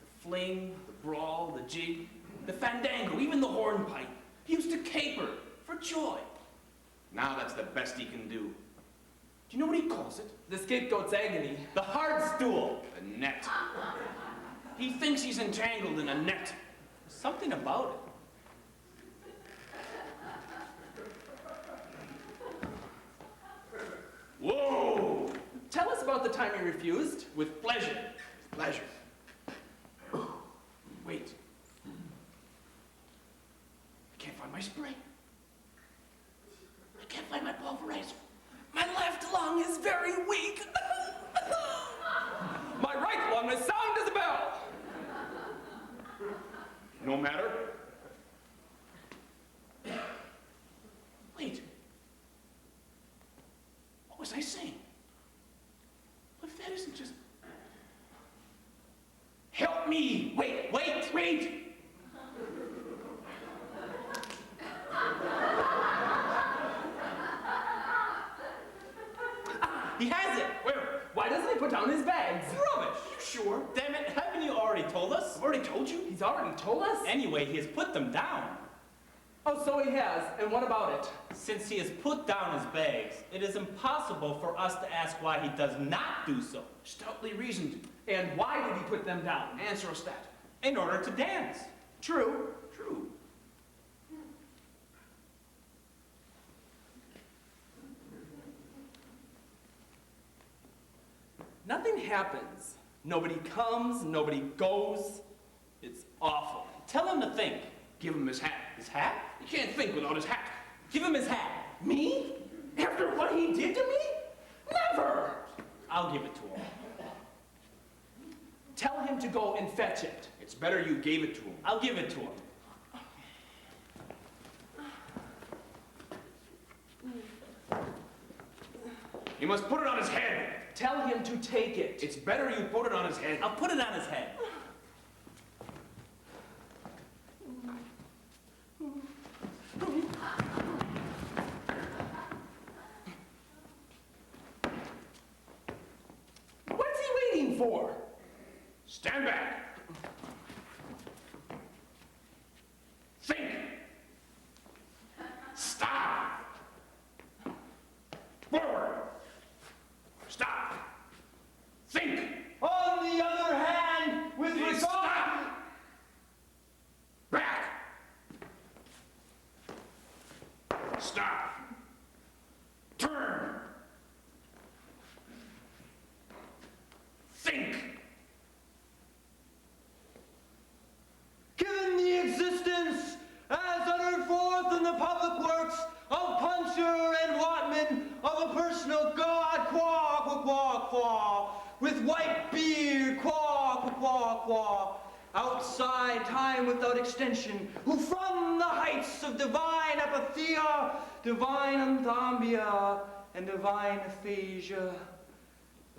the fling, the brawl, the jig, the fandango, even the hornpipe. He used to caper for joy. Now that's the best he can do. Do you know what he calls it? The scapegoat's agony. The hard stool. The net. He thinks he's entangled in a net. There's something about it. Whoa! Tell us about the time you refused. With pleasure. Pleasure. Wait. I can't find my spray. I can't find my pulverizer. My left lung is very weak. My right lung is sound as a bell. No matter. Wait. What was I saying? What if that isn't just... Help me! Wait! He has it. Where? Why doesn't he put down his bags? Rubbish. Sure. Damn it, haven't you already told us? I've already told you. He's already told us? Anyway, he has put them down. Oh, so he has. And what about it? Since he has put down his bags, it is impossible for us to ask why he does not do so. Stoutly reasoned. And why did he put them down? Answer us that. In order to dance. True. True. Nothing happens. Nobody comes, nobody goes. It's awful. Tell him to think. Give him his hat. His hat? You can't think without his hat. Give him his hat. Me? After what he did to me? Never! I'll give it to him. Tell him to go and fetch it. It's better you gave it to him. I'll give it to him. He must put it on his head. Tell him to take it. It's better you put it on his head. I'll put it on his head. What's he waiting for? Stand back. Stop. Turn. Think. Given the existence as uttered forth in the public works of Puncher and Watman of a personal god, with white beard, outside time without extension, who from the heights of divine apatheia, divine anthambia, and divine aphasia,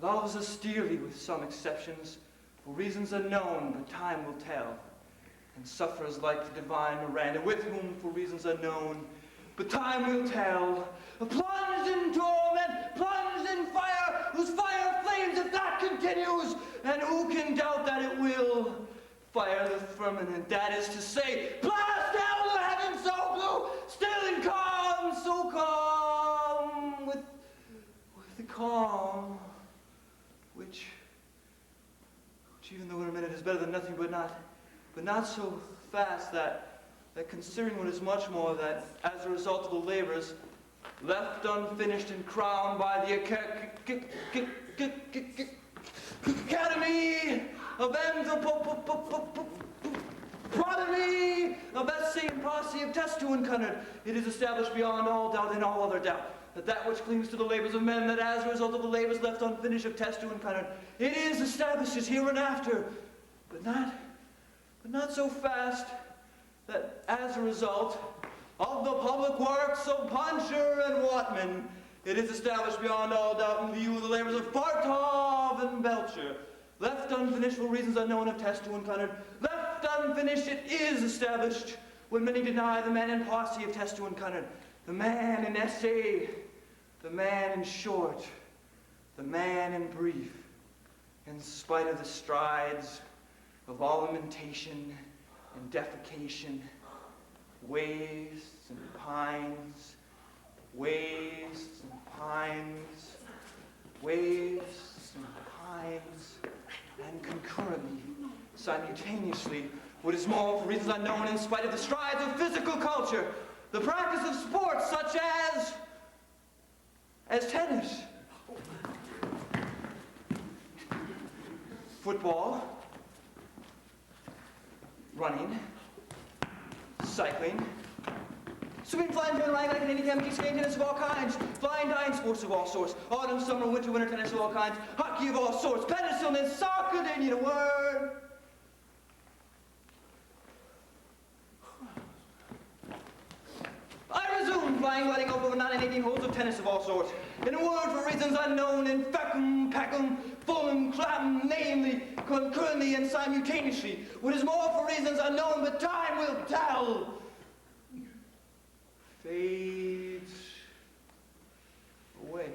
loves us dearly with some exceptions, for reasons unknown, but time will tell, and suffers like the divine Miranda, with whom, for reasons unknown, but time will tell, plunged in torment, plunged in fire, whose fire flames if that continues, and who can doubt that it will fire the firmament, that is to say, blast down the heavens so blue, still and calm, so calm, with the calm, which even though in a minute is better than nothing, but not so fast that considering what is much more, that as a result of the labors left unfinished and crowned by the Academy of Anthropology, of essay and posse of testu and cunard, it is established beyond all doubt and all other doubt that which clings to the labors of men, that as a result of the labors left unfinished of testu and cunard, it is established as hereinafter, but not so fast that as a result of the public works of Puncher and Watman, it is established beyond all doubt in view of the labors of Fartov and Belcher, left unfinished for reasons unknown of testu and cunard, left unfinished it is established when many deny the man in posse of testu and cunard, the man in essay, the man in short, the man in brief, in spite of the strides of ornamentation and defecation, wastes and pines, wastes and pines, wastes and pines, and concurrently, simultaneously, what is more, for reasons unknown, in spite of the strides of physical culture, the practice of sports such as tennis, football, running, cycling, swimming, flying, jumping, like an handicap, skating, tennis of all kinds, flying, dying, sports of all sorts, autumn, summer, winter, tennis of all kinds, hockey of all sorts, penicillin, soccer, they need a word. I resume flying, gliding over 9 and 18 holes of tennis of all sorts. In a word, for reasons unknown, in fecum, pecum, fulum, clappum, namely, concurrently and simultaneously. What is more, for reasons unknown, but time will tell. Fades away.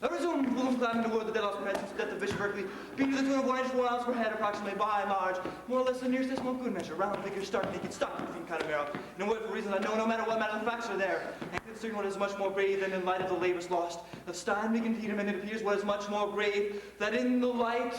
I resume fulum, clappum, the word, the dead lost perhaps death of Bishop Berkeley, being to the tune of 1 inch, 1 ounce per head, approximately by and large, more or less the nearest decimal good measure, round figure, stark, naked, stock, between kind of arrow. In a word, for reasons unknown, no matter what matter, the facts are there. And considering what is much more grave than in light of the labors lost of Steinweg and Peterman, it appears what is much more grave that in the light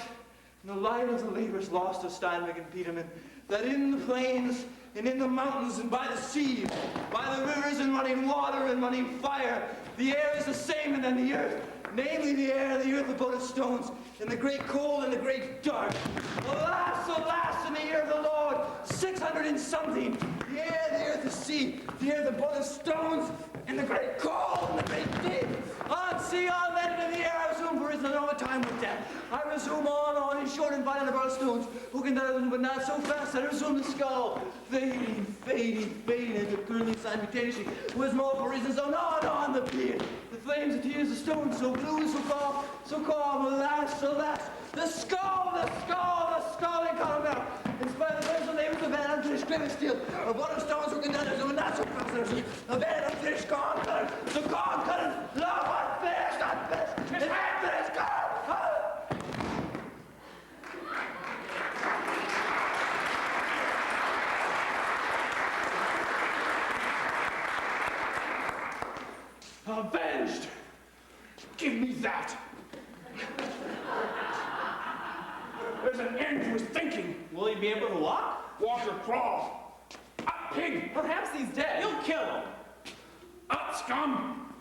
of the labors lost of Steinweg and Peterman, that in the plains and in the mountains and by the sea, by the rivers and running water and running fire, the air is the same and then the earth. Namely the air, the earth, abode of stones, in the great cold and the great dark. Alas, alas, in the year of the Lord, 600 and something, the air, the earth, the sea, the earth, abode of stones, in the great cold and the great deep. On sea, on land, and in the air, I resume, for reason no time with death. I resume on, in short and fine, and above stones, who can die, but not so fast. I resume the skull, fading, and concurrently simultaneously. Was more for reasons unknown, on the beard. The flames, the tears, the stones, so blue and so calm, alas, alas, the skull, in Colorado. In spite of the first labors of man, unfinished granite steel, a one of stones who can die, so not so fast, a man unfinished, gone, cut, so gone, cut, love, unfinished, it's unfinished, gone. Avenged! Give me that! There's an end to his thinking. Will he be able to walk? Walker, crawl. Up, pig. Perhaps he's dead. You'll kill him. Up, scum.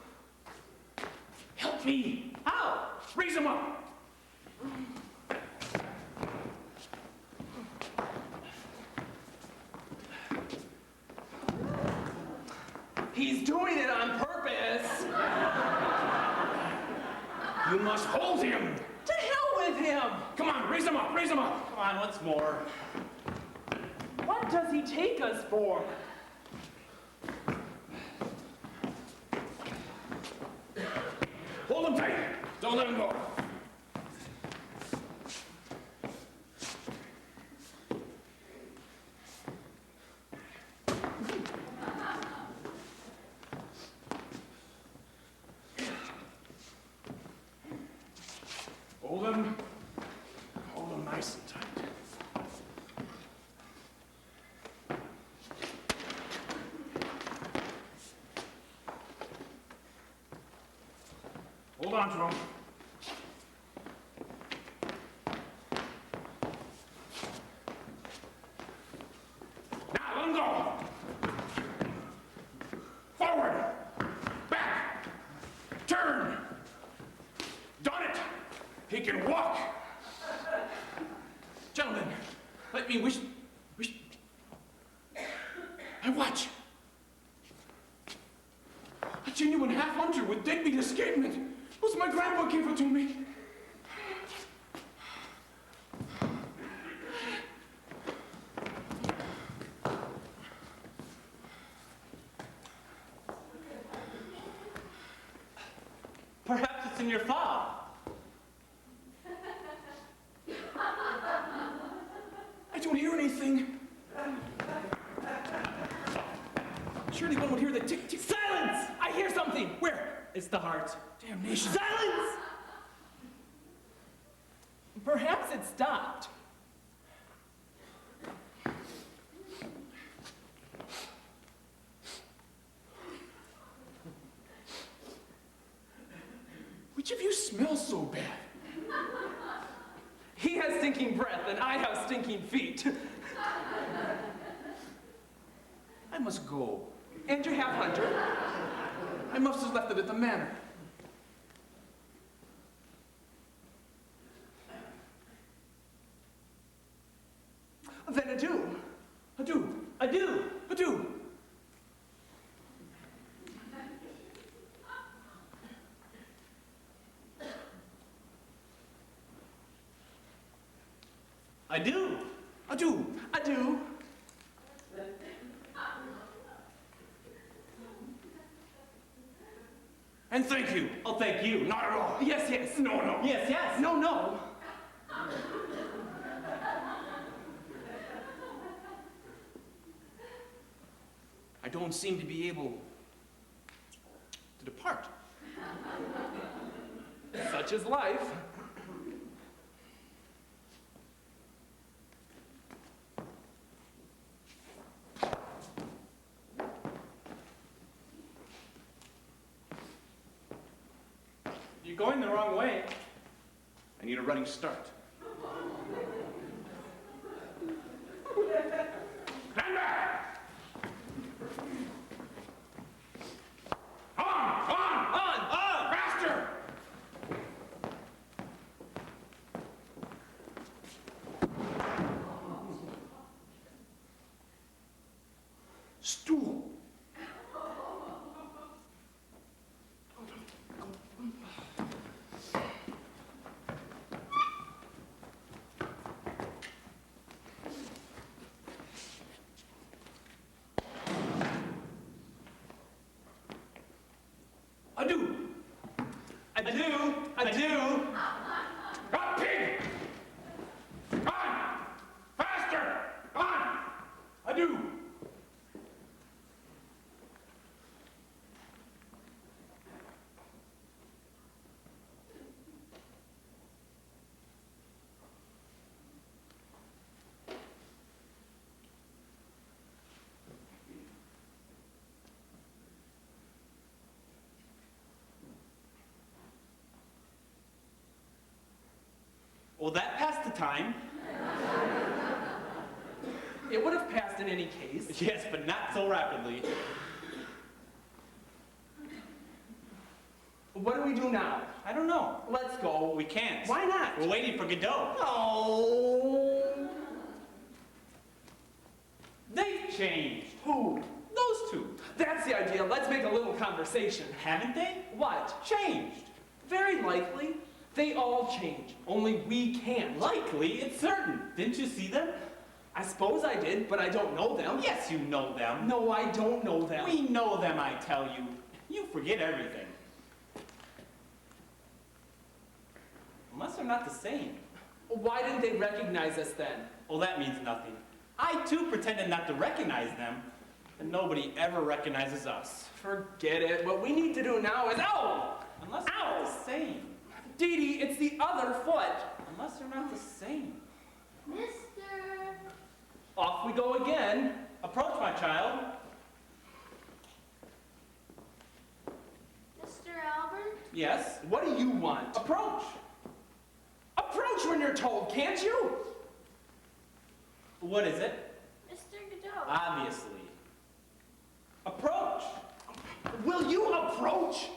Help me. How? Raise him up. He's doing it on purpose. You must hold him. To hell with him. Come on, raise him up, raise him up. Come on, once more. What does he take us for? Hold him tight. Don't let him go. Hold him. Hold him nice and tight. Hold on to him. Now let him go. Forward. Back. Turn. Done it. He can walk. Gentlemen, let me wish. And watch. A genuine half-hunter with deadbeat escapement. Was my grandpa gave it to me. Perhaps it's in your fob. I don't hear anything. Surely one would hear the tick-tick. Silence! I hear something. Where? It's the heart. Damnation. Silence! Perhaps it stopped. Which of you smells so bad? He has stinking breath and I have stinking feet. I must go. And you're half hunter. I must have left it at the manor. Then adieu. Adieu. Adieu. Adieu. I do. Adieu. Adieu. And thank you. Oh, thank you. Not at all. Yes, yes. No, no. Yes, yes. No, no. I don't seem to be able to depart. Such is life. You're going the wrong way. I need a running start. Stand back! On! Faster! Stool. Adieu. Adieu. Adieu. Up, pig! On! Faster! On! Adieu! Well, that passed the time. It would have passed in any case. Yes, but not so rapidly. What do we do now? I don't know. Let's go. We can't. Why not? We're waiting for Godot. Oh. They've changed. Who? Those two. That's the idea. Let's make a little conversation. Haven't they? What? Changed. Very likely. They all change. Only we can't. Likely, it's certain. Didn't you see them? I suppose I did, but I don't know them. Yes, you know them. No, I don't know them. We know them, I tell you. You forget everything. Unless they're not the same. Why didn't they recognize us then? Well, that means nothing. I too pretended not to recognize them, and nobody ever recognizes us. Forget it. What we need to do now is... Ow! Unless they're not the same. Dee Dee, it's the other foot. Unless they're not the same. Mister. Off we go again. Approach, my child. Mr. Albert? Yes. What do you want? Approach. Approach when you're told, can't you? What is it? Mr. Godot. Obviously. Approach. Will you approach?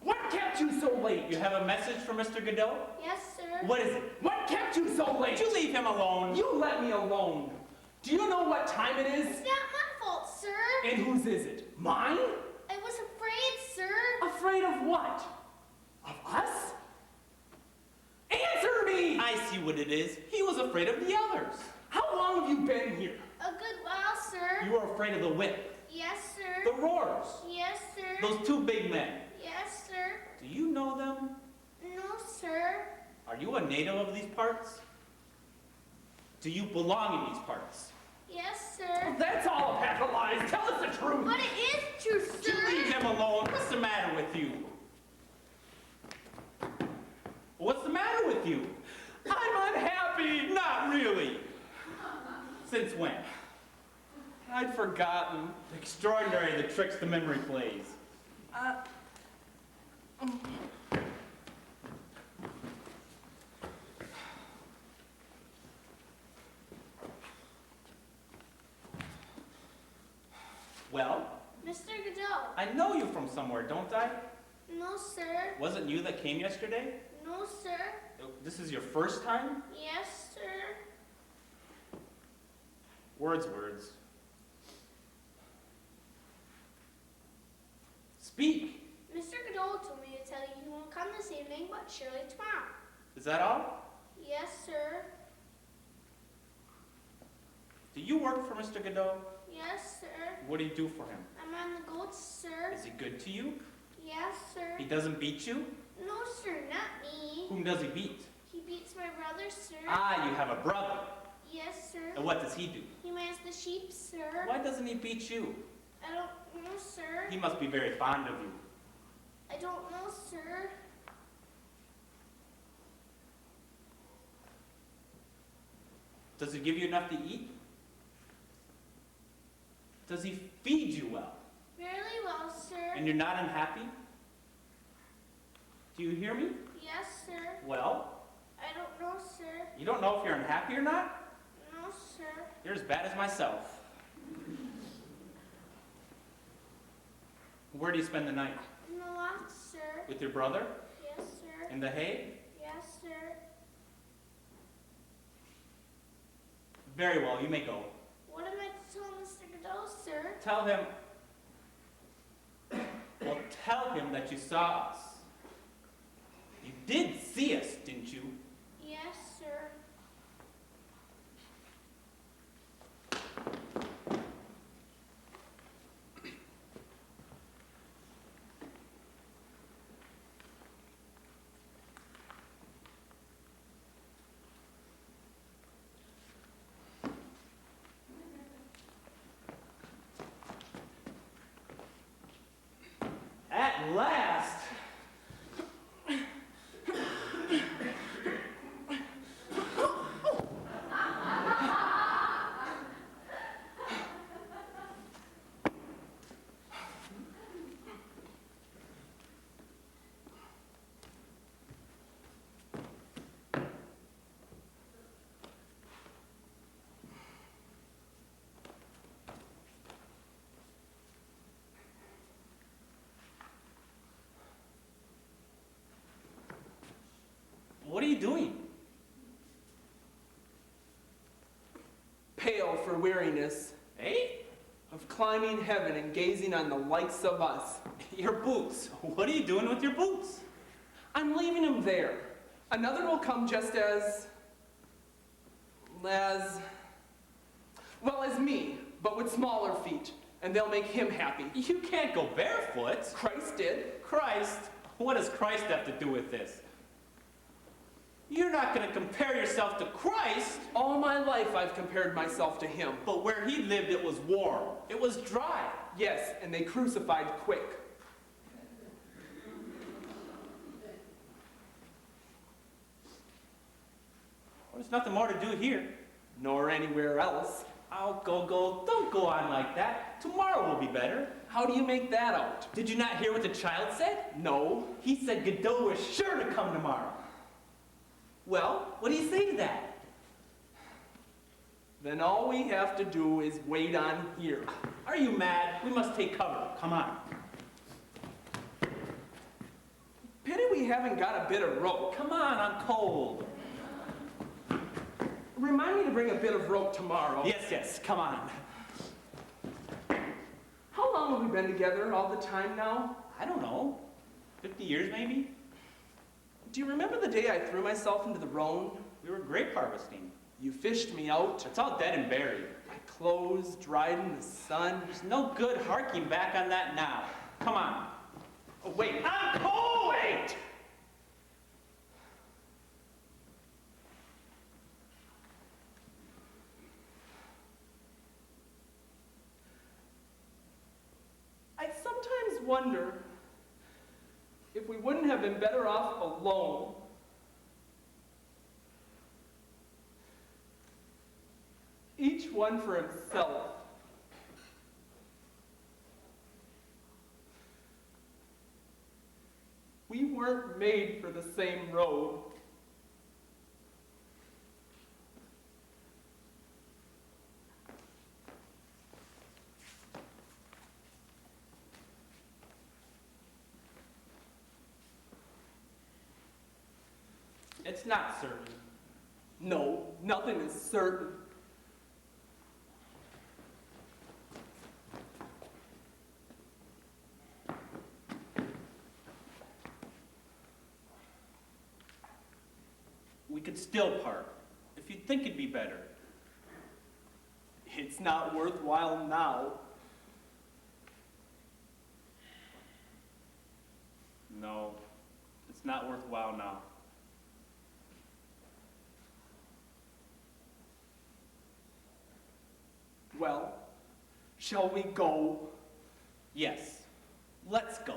What kept you so late? You have a message for Mr. Godot? Yes, sir. What is it? What kept you so late? Did you leave him alone? You let me alone. Do you know what time it is? It's not my fault, sir. And whose is it? Mine? I was afraid, sir. Afraid of what? Of us? Answer me! I see what it is. He was afraid of the others. How long have you been here? A good while, sir. You were afraid of the whip, Yes, sir. the roars, Yes, sir. those two big men. Yes, sir. Do you know them? No, sir. Are you a native of these parts? Do you belong in these parts? Yes, sir. That's all a pack of lies. Tell us the truth. But it is true, Did you leave sir. him alone? What's the matter with you? What's the matter with you? I'm unhappy. Not really. Since when? I'd forgotten. Extraordinary the tricks the memory plays. Well, Mr. Godot. I know you from somewhere, don't I? No, sir. Wasn't you that came yesterday? No, sir. This is your first time? Yes, sir. Words. Speak. Mr. Godot told me to tell you he won't come this evening, but surely tomorrow. Is that all? Yes, sir. Do you work for Mr. Godot? Yes, sir. What do you do for him? I'm on the goats, sir. Is he good to you? Yes, sir. He doesn't beat you? No, sir, not me. Whom does he beat? He beats my brother, sir. Ah, you have a brother. Yes, sir. And what does he do? He minds the sheep, sir. Why doesn't he beat you? I don't know, sir. He must be very fond of you. I don't know, sir. Does he give you enough to eat? Does he feed you well? Fairly well, sir. And you're not unhappy? Do you hear me? Yes, sir. Well, I don't know, sir. you don't know if you're unhappy or not? No, sir. You're as bad as myself. Where do you spend the night? In the loft, sir. With your brother? Yes, sir. In the hay? Yes, sir. Very well, you may go. What am I to tell Mr. Godot, sir? Tell him. Well, tell him that you saw us. You did see us, didn't you? Yes, sir. At last! you doing? Pale for weariness Eh? of climbing heaven and gazing on the likes of us. Your boots. What are you doing with your boots? I'm leaving him there. Another will come just as me, but with smaller feet, and they'll make him happy. You can't go barefoot. Christ did. Christ? What does Christ have to do with this? You're not going to compare yourself to Christ. All my life I've compared myself to him. But where he lived, it was warm. It was dry. Yes, and they crucified quick. Well, there's nothing more to do here. Nor anywhere else. Oh, go. Don't go on like that. Tomorrow will be better. How do you make that out? Did you not hear what the child said? No. He said Godot was sure to come tomorrow. Well, what do you say to that? Then all we have to do is wait on here. Are you mad? We must take cover. Come on. Pity we haven't got a bit of rope. Come on, I'm cold. Remind me to bring a bit of rope tomorrow. Yes, come on. How long have we been together all the time now? I don't know. 50 years maybe? Do you remember the day I threw myself into the Rhone? We were grape harvesting. You fished me out. It's all dead and buried. My clothes dried in the sun. There's no good harking back on that now. Come on. Oh, wait. I'm cold! Wait! I sometimes wonder if we wouldn't have been better off alone. Each one for himself. We weren't made for the same road. It's not certain. No, nothing is certain. We could still part, if you think it'd be better. It's not worthwhile now. No, it's not worthwhile now. Well, shall we go? Yes, let's go.